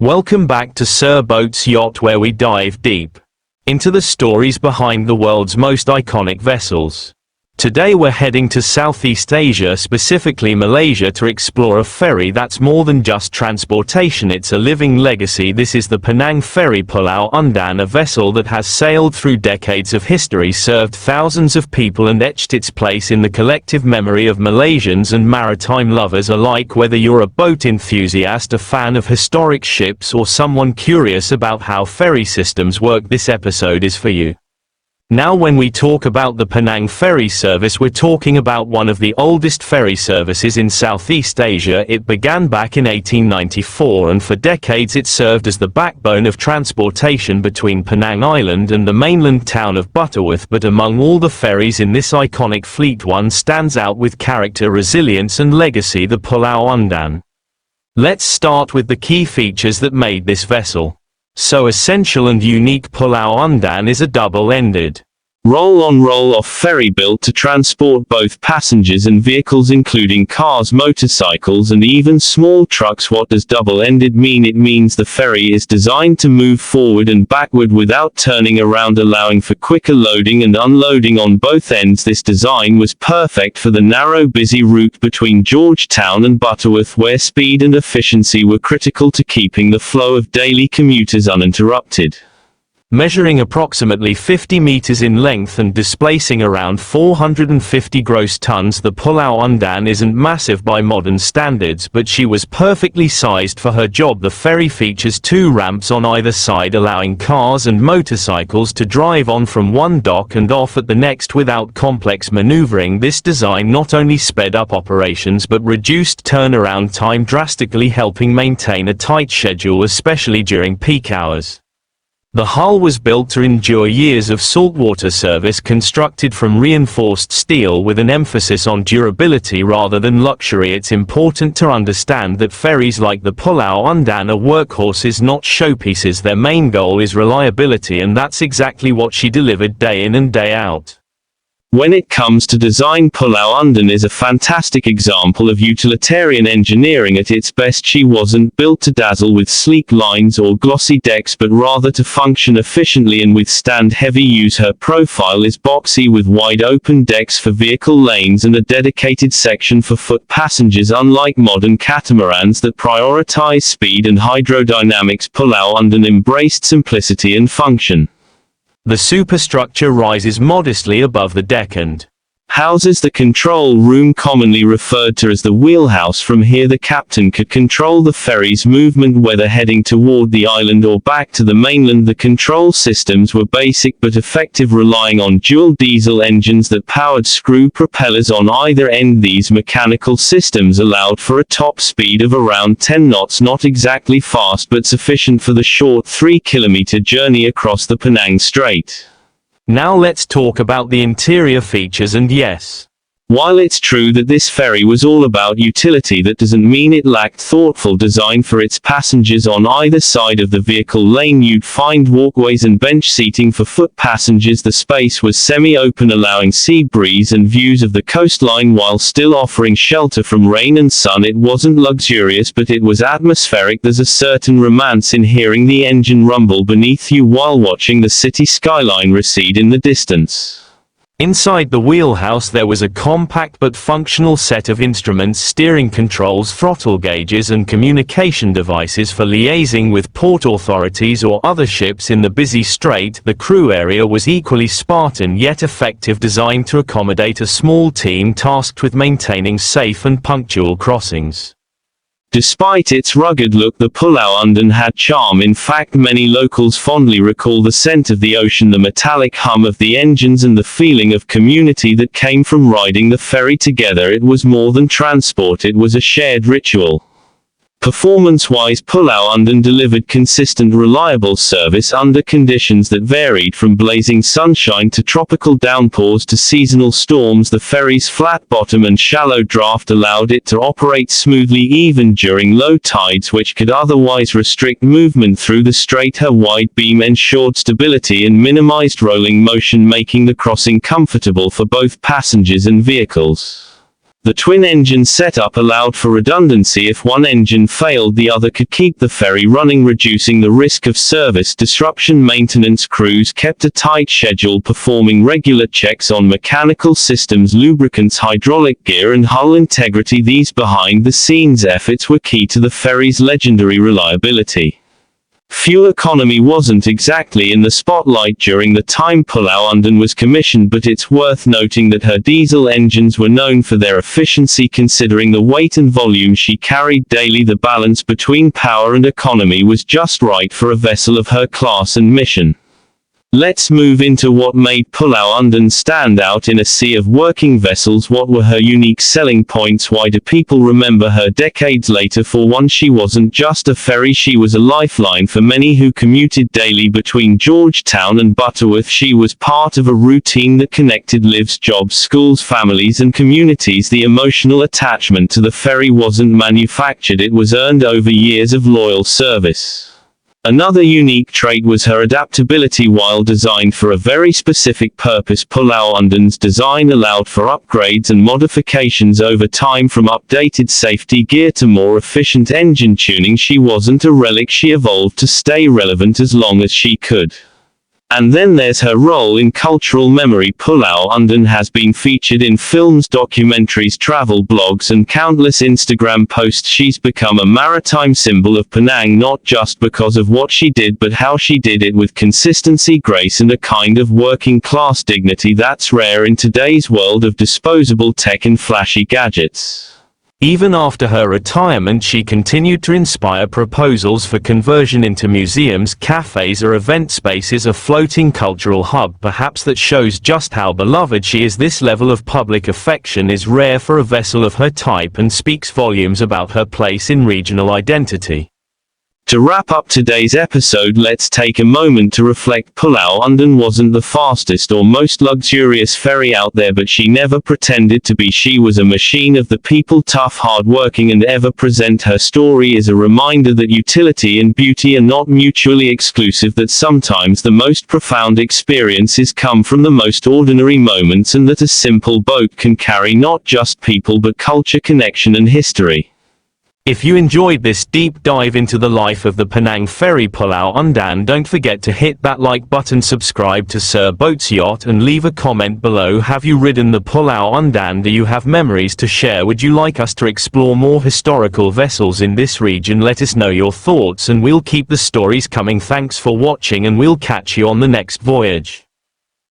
Welcome back to Sir Boats Yacht, where we dive deep into the stories behind the world's most iconic vessels. Today we're heading to Southeast Asia, specifically Malaysia, to explore a ferry that's more than just transportation. It's a living legacy. This is the Penang Ferry Pulau Undan, a vessel that has sailed through decades of history, served thousands of people and etched its place in the collective memory of Malaysians and maritime lovers alike. Whether you're a boat enthusiast, a fan of historic ships, or someone curious about how ferry systems work, this episode is for you. Now, when we talk about the Penang Ferry service, we're talking about one of the oldest ferry services in Southeast Asia. It began back in 1894, and for decades it served as the backbone of transportation between Penang Island and the mainland town of Butterworth. But among all the ferries in this iconic fleet, one stands out with character, resilience and legacy: the Pulau Undan. Let's start with the key features that made this vessel so essential and unique. Pulau Undan is a double-ended roll-on roll-off ferry built to transport both passengers and vehicles, including cars, motorcycles and even small trucks. What does double-ended mean? It means the ferry is designed to move forward and backward without turning around, allowing for quicker loading and unloading on both ends. This design was perfect for the narrow, busy route between Georgetown and Butterworth, where speed and efficiency were critical to keeping the flow of daily commuters uninterrupted. Measuring approximately 50 meters in length and displacing around 450 gross tons, the Pulau Undan isn't massive by modern standards, but she was perfectly sized for her job. The ferry features two ramps on either side, allowing cars and motorcycles to drive on from one dock and off at the next without complex maneuvering. This design not only sped up operations but reduced turnaround time drastically, helping maintain a tight schedule, especially during peak hours. The hull was built to endure years of saltwater service, constructed from reinforced steel with an emphasis on durability rather than luxury. It's important to understand that ferries like the Pulau Undan are workhorses, not showpieces. Their main goal is reliability, and that's exactly what she delivered day in and day out. When it comes to design, Pulau Undan is a fantastic example of utilitarian engineering at its best. She wasn't built to dazzle with sleek lines or glossy decks, but rather to function efficiently and withstand heavy use. Her profile is boxy, with wide open decks for vehicle lanes and a dedicated section for foot passengers. Unlike modern catamarans that prioritize speed and hydrodynamics, Pulau Undan embraced simplicity and function. The superstructure rises modestly above the deck and houses the control room, commonly referred to as the wheelhouse. From here the captain could control the ferry's movement, whether heading toward the island or back to the mainland. The control systems were basic but effective, relying on dual diesel engines that powered screw propellers on either end. These mechanical systems allowed for a top speed of around 10 knots, not exactly fast but sufficient for the short 3-kilometer journey across the Penang Strait. Now let's talk about the interior features. And yes, while it's true that this ferry was all about utility, that doesn't mean it lacked thoughtful design for its passengers. On either side of the vehicle lane you'd find walkways and bench seating for foot passengers. The space was semi-open, allowing sea breeze and views of the coastline while still offering shelter from rain and sun. It wasn't luxurious, but it was atmospheric. There's a certain romance in hearing the engine rumble beneath you while watching the city skyline recede in the distance. Inside the wheelhouse there was a compact but functional set of instruments, steering controls, throttle gauges and communication devices for liaising with port authorities or other ships in the busy strait. The crew area was equally Spartan yet effective, designed to accommodate a small team tasked with maintaining safe and punctual crossings. Despite its rugged look, the Pulau Undan had charm. In fact, many locals fondly recall the scent of the ocean, the metallic hum of the engines and the feeling of community that came from riding the ferry together. It was more than transport, it was a shared ritual. Performance-wise, Pulau Undan delivered consistent, reliable service under conditions that varied from blazing sunshine to tropical downpours to seasonal storms. The ferry's flat bottom and shallow draft allowed it to operate smoothly even during low tides, which could otherwise restrict movement through the strait. Her wide beam ensured stability and minimized rolling motion, making the crossing comfortable for both passengers and vehicles. The twin-engine setup allowed for redundancy. If one engine failed, the other could keep the ferry running, reducing the risk of service disruption. Maintenance crews kept a tight schedule, performing regular checks on mechanical systems, lubricants, hydraulic gear, and hull integrity. These behind-the-scenes efforts were key to the ferry's legendary reliability. Fuel economy wasn't exactly in the spotlight during the time Pulau Undan was commissioned, but it's worth noting that her diesel engines were known for their efficiency. Considering the weight and volume she carried daily, the balance between power and economy was just right for a vessel of her class and mission. Let's move into what made Pulau Undan stand out in a sea of working vessels. What were her unique selling points? Why do people remember her decades later? For one, she wasn't just a ferry, she was a lifeline for many who commuted daily between Georgetown and Butterworth. She was part of a routine that connected lives, jobs, schools, families, and communities. The emotional attachment to the ferry wasn't manufactured, it was earned over years of loyal service. Another unique trait was her adaptability. While designed for a very specific purpose, Pulau Undan's design allowed for upgrades and modifications over time, from updated safety gear to more efficient engine tuning. She wasn't a relic, she evolved to stay relevant as long as she could. And then there's her role in cultural memory. Pulau Undan has been featured in films, documentaries, travel blogs, and countless Instagram posts. She's become a maritime symbol of Penang, not just because of what she did, but how she did it, with consistency, grace, and a kind of working-class dignity that's rare in today's world of disposable tech and flashy gadgets. Even after her retirement, she continued to inspire proposals for conversion into museums, cafes, or event spaces, a floating cultural hub perhaps that shows just how beloved she is. This level of public affection is rare for a vessel of her type and speaks volumes about her place in regional identity. To wrap up today's episode, let's take a moment to reflect. Pulau Undan wasn't the fastest or most luxurious ferry out there, but she never pretended to be. She was a machine of the people, tough, hardworking, and ever present. Her story is a reminder that utility and beauty are not mutually exclusive, that sometimes the most profound experiences come from the most ordinary moments, and that a simple boat can carry not just people but culture, connection, and history. If you enjoyed this deep dive into the life of the Penang Ferry Pulau Undan, don't forget to hit that like button, subscribe to Sir Boats Yacht, and leave a comment below. Have you ridden the Pulau Undan? Do you have memories to share? Would you like us to explore more historical vessels in this region? Let us know your thoughts and we'll keep the stories coming. Thanks for watching, and we'll catch you on the next voyage.